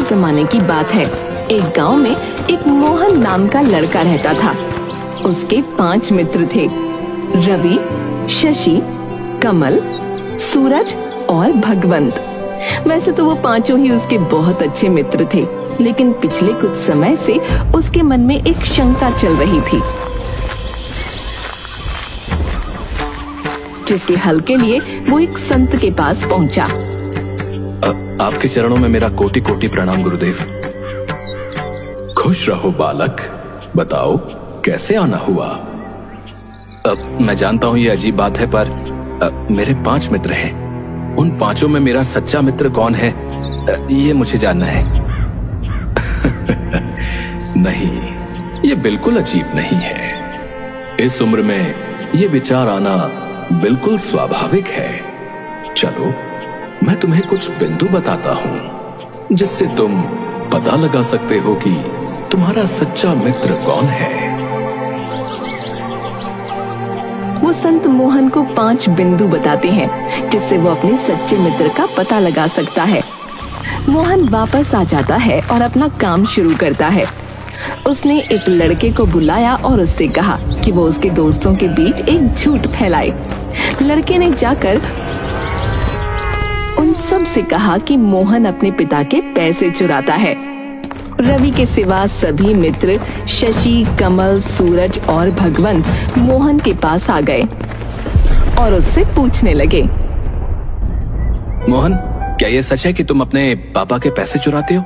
जमाने की बात है। एक गांव में एक मोहन नाम का लड़का रहता था। उसके 5 मित्र थे, रवि, शशि, कमल, सूरज और भगवंत। वैसे तो वो पांचों ही उसके बहुत अच्छे मित्र थे, लेकिन पिछले कुछ समय से उसके मन में एक शंका चल रही थी, जिसके हल के लिए वो एक संत के पास पहुंचा। आपके चरणों में मेरा कोटि कोटि प्रणाम गुरुदेव। खुश रहो बालक, बताओ कैसे आना हुआ? मैं जानता हूं ये अजीब बात है, पर मेरे 5 मित्र हैं। उन 5 में मेरा सच्चा मित्र कौन है, ये मुझे जानना है। नहीं, ये बिल्कुल अजीब नहीं है। इस उम्र में ये विचार आना बिल्कुल स्वाभाविक है। चलो, मैं तुम्हें कुछ बिंदु बताता हूं, जिससे तुम पता लगा सकते हो कि तुम्हारा सच्चा मित्र कौन है। वो संत मोहन को 5 बिंदु बताते हैं, जिससे वो अपने सच्चे मित्र का पता लगा सकता है। मोहन वापस आ जाता है और अपना काम शुरू करता है। उसने एक लड़के को बुलाया और उससे कहा कि वो उसके दोस्तों के बीच एक झूठ फैलाए। लड़के ने जाकर उन सब से कहा कि मोहन अपने पिता के पैसे चुराता है। रवि के सिवा सभी मित्र शशि, कमल, सूरज और भगवंत मोहन के पास आ गए और उससे पूछने लगे, मोहन, क्या ये सच है कि तुम अपने पापा के पैसे चुराते हो?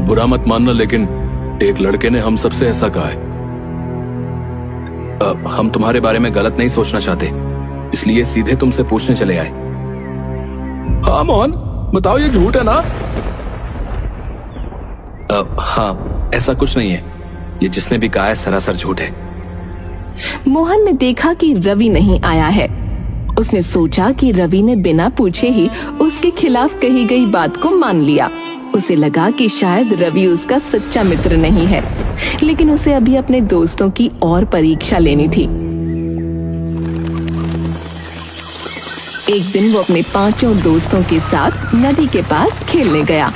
बुरा मत मानना, लेकिन एक लड़के ने हम सबसे ऐसा कहा है। हम तुम्हारे बारे में गलत नहीं सोचना चाहते, इसलिए सीधे तुमसे पूछने चले आए। हाँ मोहन, बताओ ये झूठ है ना? हाँ, ऐसा कुछ नहीं है। ये जिसने भी कहा है सरासर झूठ है। मोहन ने देखा कि रवि नहीं आया है। उसने सोचा कि रवि ने बिना पूछे ही उसके खिलाफ कही गई बात को मान लिया। उसे लगा कि शायद रवि उसका सच्चा मित्र नहीं है, लेकिन उसे अभी अपने दोस्तों की और परीक्षा लेनी थी। एक दिन वो अपने 5 दोस्तों के साथ नदी के पास खेलने गया।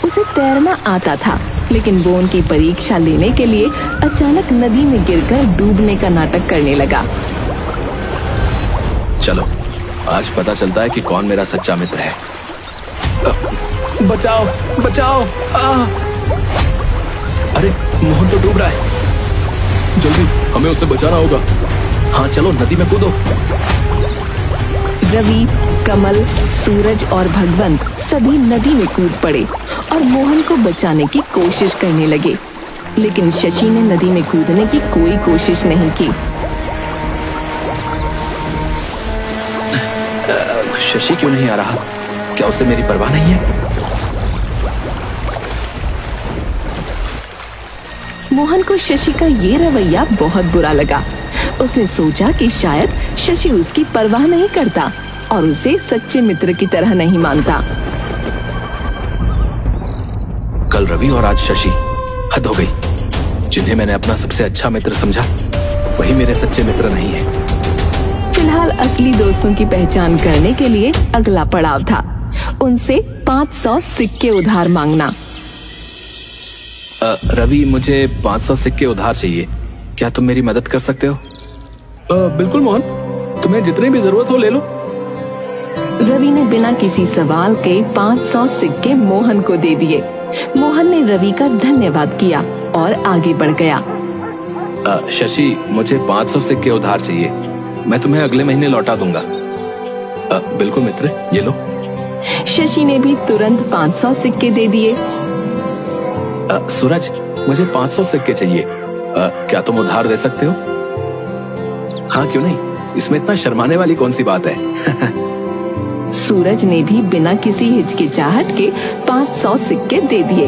उसे तैरना आता था, लेकिन वो उनकी परीक्षा लेने के लिए अचानक नदी में गिरकर डूबने का नाटक करने लगा। चलो, आज पता चलता है कि कौन मेरा सच्चा मित्र है। बचाओ, बचाओ! अरे, मोहन तो डूब रहा है। जल्दी, हमें उसे बचाना होगा। हाँ चलो, नदी में कूदो। रवि, कमल, सूरज और भगवंत सभी नदी में कूद पड़े और मोहन को बचाने की कोशिश करने लगे, लेकिन शशि ने नदी में कूदने की कोई कोशिश नहीं की। शशि क्यों नहीं आ रहा? क्या उसे मेरी परवाह नहीं है? मोहन को शशि का ये रवैया बहुत बुरा लगा। उसने सोचा कि शायद शशि उसकी परवाह नहीं करता और उसे सच्चे मित्र की तरह नहीं मानता। कल रवि और आज शशि, हद हो गई। जिन्हें मैंने अपना सबसे अच्छा मित्र समझा, वही मेरे सच्चे मित्र नहीं है। फिलहाल असली दोस्तों की पहचान करने के लिए अगला पड़ाव था, उनसे 500 सिक्के उधार मांगना। रवि, मुझे 500 सिक्के उधार चाहिए। क्या तुम मेरी मदद कर सकते हो? बिल्कुल मोहन, तुम्हें जितनी भी जरूरत हो ले लो। रवि ने बिना किसी सवाल के 500 सिक्के मोहन को दे दिए। मोहन ने रवि का धन्यवाद किया और आगे बढ़ गया। शशि, मुझे 500 सिक्के उधार चाहिए। मैं तुम्हें अगले महीने लौटा दूंगा। बिल्कुल मित्र, ये लो। शशि ने भी तुरंत 500 सिक्के दे दिए। सूरज, मुझे 500 सिक्के चाहिए। क्या तुम उधार दे सकते हो? हाँ, क्यों नहीं, इसमें इतना शर्माने वाली कौन सी बात है? सूरज ने भी बिना किसी हिचकिचाहट के 500 सिक्के दे दिए।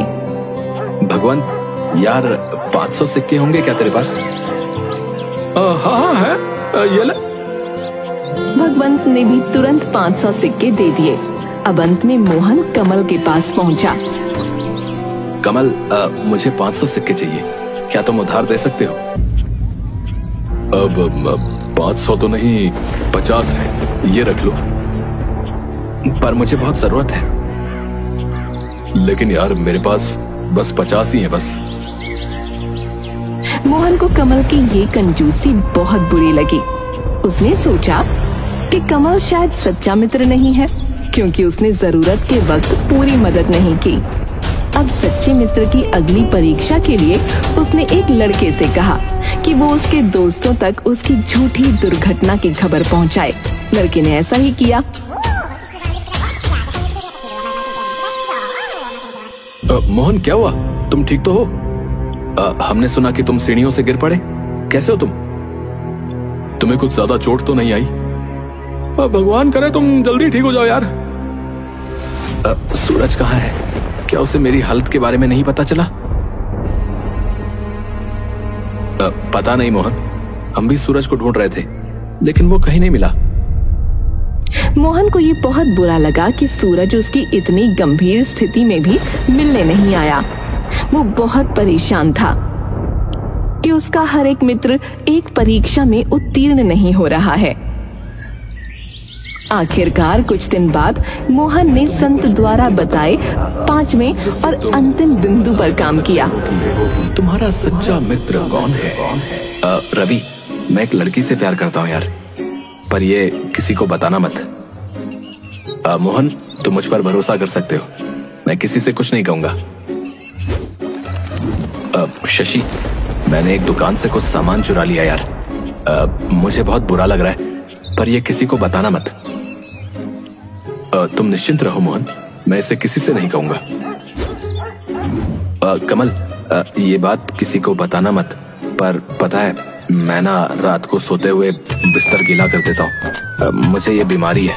भगवंत, यार 500 सिक्के होंगे क्या तेरे पास? हाँ है, ये ले। भगवंत ने भी तुरंत 500 सिक्के दे दिए। अब अंत में मोहन कमल के पास पहुंचा। कमल, मुझे 500 सिक्के चाहिए। क्या तुम उधार दे सकते हो? अब 500 तो नहीं, 50 है, ये रख लो। पर मुझे बहुत जरूरत है। लेकिन यार मेरे पास बस 50 ही है बस। मोहन को कमल की ये कंजूसी बहुत बुरी लगी। उसने सोचा कि कमल शायद सच्चा मित्र नहीं है, क्योंकि उसने जरूरत के वक्त पूरी मदद नहीं की। अब सच्चे मित्र की अगली परीक्षा के लिए उसने एक लड़के से कहा कि वो उसके दोस्तों तक उसकी झूठी दुर्घटना की खबर पहुंचाए। लड़के ने ऐसा ही किया। मोहन क्या हुआ? तुम ठीक तो हो? हमने सुना कि तुम सीढ़ियों से गिर पड़े। कैसे हो तुम? तुम्हें कुछ ज्यादा चोट तो नहीं आई? भगवान करे तुम जल्दी ठीक हो जाओ यार। सूरज कहाँ है? क्या उसे मेरी हालत के बारे में नहीं पता चला? पता नहीं मोहन, हम भी सूरज को ढूंढ रहे थे लेकिन वो कहीं नहीं मिला। मोहन को ये बहुत बुरा लगा कि सूरज उसकी इतनी गंभीर स्थिति में भी मिलने नहीं आया। वो बहुत परेशान था कि उसका हर एक मित्र एक परीक्षा में उत्तीर्ण नहीं हो रहा है। आखिरकार कुछ दिन बाद मोहन ने संत द्वारा बताए 5वें और अंतिम बिंदु पर काम किया। तुम्हारा सच्चा मित्र कौन है? रवि, मैं एक लड़की से प्यार करता हूँ यार, पर ये किसी को बताना मत। मोहन, तुम मुझ पर भरोसा कर सकते हो, मैं किसी से कुछ नहीं कहूंगा। शशि, मैंने एक दुकान से कुछ सामान चुरा लिया यार। मुझे बहुत बुरा लग रहा है, पर ये किसी को बताना मत। तुम निश्चिंत रहो मोहन, मैं इसे किसी से नहीं कहूंगा। कमल, ये बात किसी को बताना मत, पर पता है मैं ना रात को सोते हुए बिस्तर गीला कर देता हूँ। मुझे ये बीमारी है।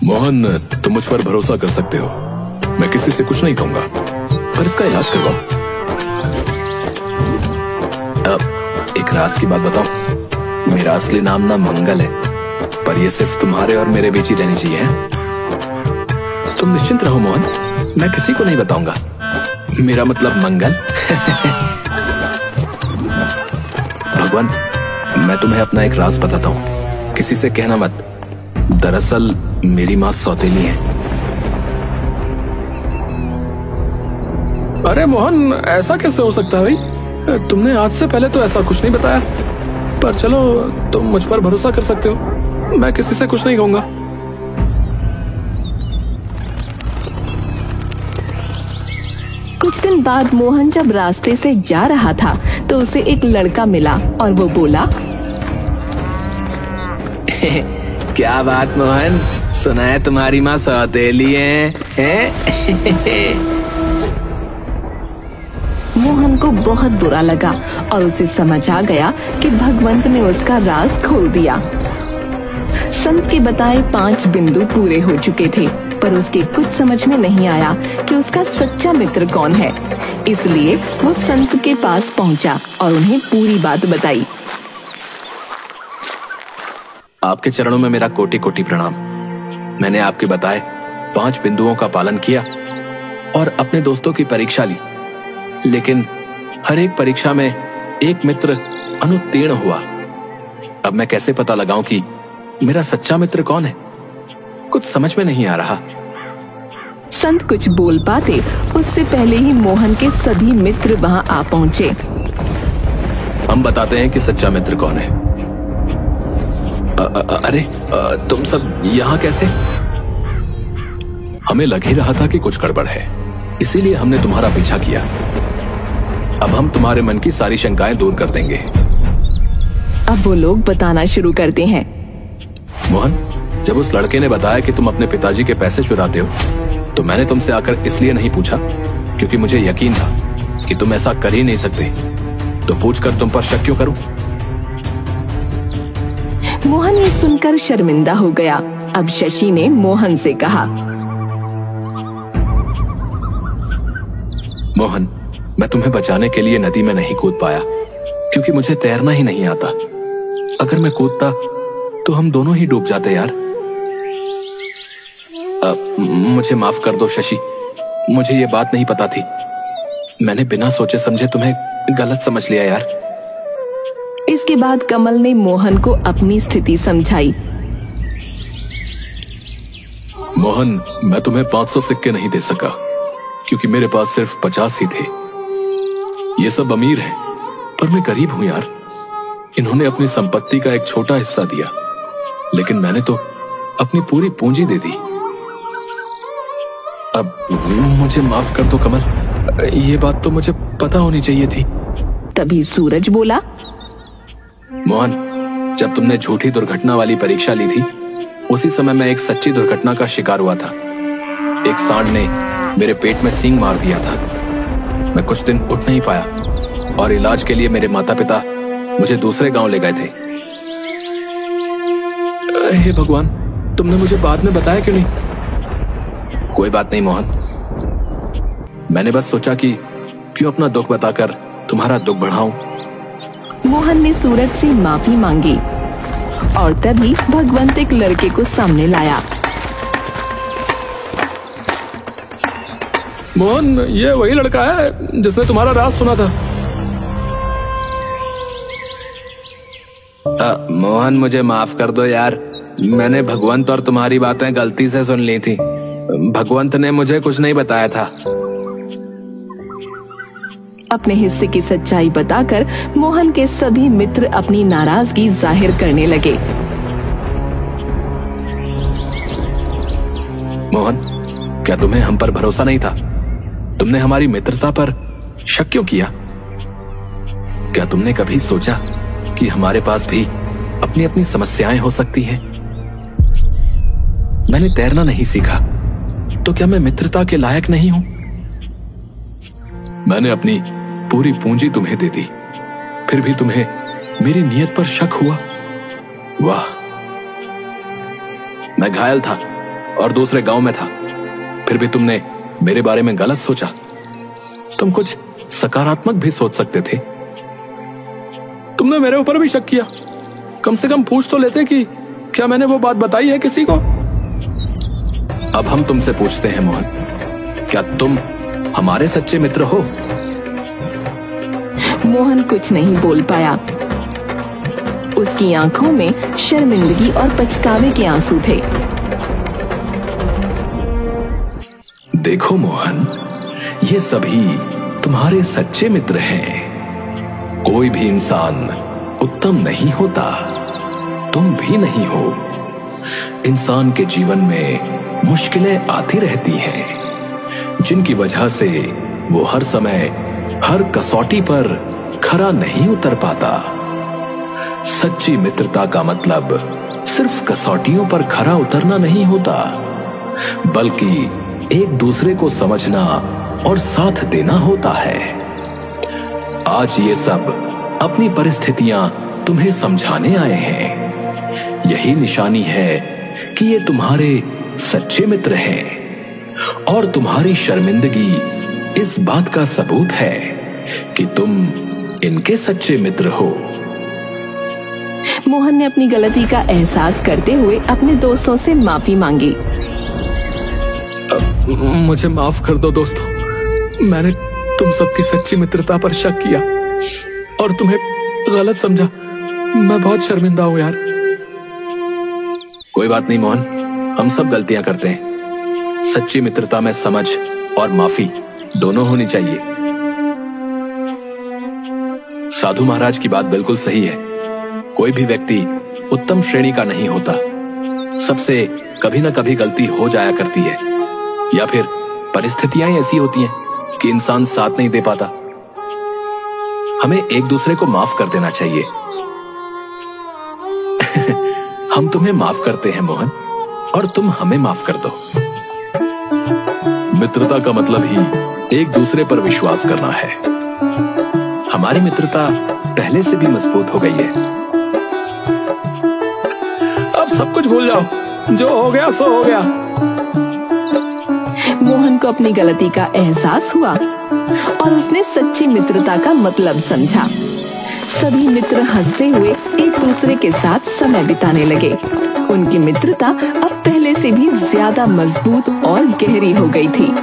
मोहन, तुम मुझ पर भरोसा कर सकते हो, मैं किसी से कुछ नहीं कहूंगा, पर इसका इलाज करवाओ। एक राज की बात बताऊं, मेरा असली नाम ना मंगल है, पर ये सिर्फ तुम्हारे और मेरे बीच ही रहनी चाहिए। तुम निश्चिंत रहो मोहन, मैं किसी को नहीं बताऊंगा। मेरा मतलब मंगल। भगवान, मैं तुम्हें अपना एक राज बताता हूँ, किसी से कहना मत। दरअसल मेरी माँ सौतेली है। अरे मोहन, ऐसा कैसे हो सकता है भाई? तुमने आज से पहले तो ऐसा कुछ नहीं बताया। पर चलो, तुम मुझ पर भरोसा कर सकते हो, मैं किसी से कुछ नहीं कहूंगा। कुछ दिन बाद मोहन जब रास्ते से जा रहा था तो उसे एक लड़का मिला और वो बोला, क्या बात मोहन, सुना है तुम्हारी माँ सौतेली है? मोहन को बहुत बुरा लगा और उसे समझ आ गया कि भगवंत ने उसका राज खोल दिया। संत के बताए 5 बिंदु पूरे हो चुके थे, पर उसके कुछ समझ में नहीं आया कि उसका सच्चा मित्र कौन है। इसलिए वो संत के पास पहुंचा और उन्हें पूरी बात बताई। आपके चरणों में मेरा कोटि कोटि प्रणाम। मैंने आपके बताए 5 बिंदुओं का पालन किया और अपने दोस्तों की परीक्षा ली, लेकिन हर एक परीक्षा में एक मित्र अनुत्तीर्ण हुआ। अब मैं कैसे पता लगाऊं कि मेरा सच्चा मित्र कौन है? कुछ समझ में नहीं आ रहा। संत कुछ बोल पाते उससे पहले ही मोहन के सभी मित्र वहां आ पहुंचे। हम बताते हैं कि सच्चा मित्र कौन है। अरे तुम सब यहाँ कैसे? हमें लग ही रहा था कि कुछ गड़बड़ है, इसीलिए हमने तुम्हारा पीछा किया। अब हम तुम्हारे मन की सारी शंकाएं दूर कर देंगे। अब वो लोग बताना शुरू करते हैं। मोहन, जब उस लड़के ने बताया कि तुम अपने पिताजी के पैसे चुराते हो, तो मैंने तुमसे आकर इसलिए नहीं पूछा क्योंकि मुझे यकीन था कि तुम ऐसा कर ही नहीं सकते। तो पूछकर तुम पर शक क्यों करूं? मोहन ये सुनकर शर्मिंदा हो गया। अब शशि ने मोहन से कहा, मोहन, मैं तुम्हें बचाने के लिए नदी में नहीं कूद पाया क्योंकि मुझे तैरना ही नहीं आता। अगर मैं कूदता तो हम दोनों ही डूब जाते यार। मुझे माफ कर दो शशि, मुझे ये बात नहीं पता थी। मैंने बिना सोचे समझे तुम्हें गलत समझ लिया यार। इसके बाद कमल ने मोहन को अपनी स्थिति समझाई। मोहन, मैं तुम्हें 500 सिक्के नहीं दे सका क्योंकि मेरे पास सिर्फ 50 ही थे। ये सब अमीर हैं, पर मैं गरीब हूं यार। इन्होंने अपनी संपत्ति का एक छोटा हिस्सा दिया, लेकिन मैंने तो अपनी पूरी पूंजी दे दी। अब मुझे माफ कर दो कमल, ये बात तो मुझे पता होनी चाहिए थी। तभी सूरज बोला, मोहन, जब तुमने झूठी दुर्घटना वाली परीक्षा ली थी, उसी समय मैं एक सच्ची दुर्घटना का शिकार हुआ था। एक सांड ने मेरे पेट में सींग मार दिया था। मैं कुछ दिन उठ नहीं पाया और इलाज के लिए मेरे माता पिता मुझे दूसरे गांव ले गए थे। हे भगवान, तुमने मुझे बाद में बताया क्यों नहीं? कोई बात नहीं मोहन, मैंने बस सोचा कि क्यों अपना दुख बताकर तुम्हारा दुख बढ़ाऊं। मोहन ने सूरज से माफी मांगी और तभी भगवंत एक लड़के को सामने लाया। मोहन, ये वही लड़का है जिसने तुम्हारा राज सुना था। मोहन, मुझे माफ कर दो यार, मैंने भगवंत और तुम्हारी बातें गलती से सुन ली थी। भगवंत ने मुझे कुछ नहीं बताया था। अपने हिस्से की सच्चाई बताकर मोहन के सभी मित्र अपनी नाराजगी जाहिर करने लगे। मोहन, क्या तुम्हें हम पर भरोसा नहीं था? तुमने हमारी मित्रता पर शक क्यों किया? क्या तुमने कभी सोचा कि हमारे पास भी अपनी अपनी समस्याएं हो सकती हैं? मैंने तैरना नहीं सीखा, तो क्या मैं मित्रता के लायक नहीं हूं? मैंने अपनी पूरी पूंजी तुम्हें दे दी, फिर भी तुम्हें मेरी नीयत पर शक हुआ। वाह, मैं घायल था और दूसरे गांव में था, फिर भी तुमने मेरे बारे में गलत सोचा। तुम कुछ सकारात्मक भी सोच सकते थे। तुमने मेरे ऊपर भी शक किया। कम से कम पूछ तो लेते कि क्या मैंने वो बात बताई है किसी को। अब हम तुमसे पूछते हैं मोहन, क्या तुम हमारे सच्चे मित्र हो? मोहन कुछ नहीं बोल पाया। उसकी आंखों में शर्मिंदगी और पछतावे के आंसू थे। देखो मोहन, ये सभी तुम्हारे सच्चे मित्र हैं। कोई भी इंसान उत्तम नहीं होता, तुम भी नहीं हो। इंसान के जीवन में मुश्किलें आती रहती हैं, जिनकी वजह से वो हर समय हर कसौटी पर खरा नहीं उतर पाता। सच्ची मित्रता का मतलब सिर्फ कसौटियों पर खरा उतरना नहीं होता, बल्कि एक दूसरे को समझना और साथ देना होता है। आज ये सब अपनी परिस्थितियां तुम्हें समझाने आए हैं। यही निशानी है कि ये तुम्हारे सच्चे मित्र हैं, और तुम्हारी शर्मिंदगी इस बात का सबूत है कि तुम इनके सच्चे मित्र हो। मोहन ने अपनी गलती का एहसास करते हुए अपने दोस्तों से माफी मांगी। मुझे माफ कर दो दोस्तों, मैंने तुम सबकी सच्ची मित्रता पर शक किया और तुम्हें गलत समझा। मैं बहुत शर्मिंदा हूं यार। कोई बात नहीं मोहन, हम सब गलतियां करते हैं। सच्ची मित्रता में समझ और माफी दोनों होनी चाहिए। साधु महाराज की बात बिल्कुल सही है। कोई भी व्यक्ति उत्तम श्रेणी का नहीं होता। सबसे कभी ना कभी गलती हो जाया करती है, या फिर परिस्थितियां ऐसी होती हैं कि इंसान साथ नहीं दे पाता। हमें एक दूसरे को माफ कर देना चाहिए। हम तुम्हें माफ करते हैं मोहन, और तुम हमें माफ कर दो। मित्रता का मतलब ही एक दूसरे पर विश्वास करना है। हमारी मित्रता पहले से भी मजबूत हो गई है। अब सब कुछ भूल जाओ, जो हो गया सो हो गया। मोहन को अपनी गलती का एहसास हुआ और उसने सच्ची मित्रता का मतलब समझा। सभी मित्र हंसते हुए एक दूसरे के साथ समय बिताने लगे। उनकी मित्रता अब पहले से भी ज्यादा मजबूत और गहरी हो गई थी।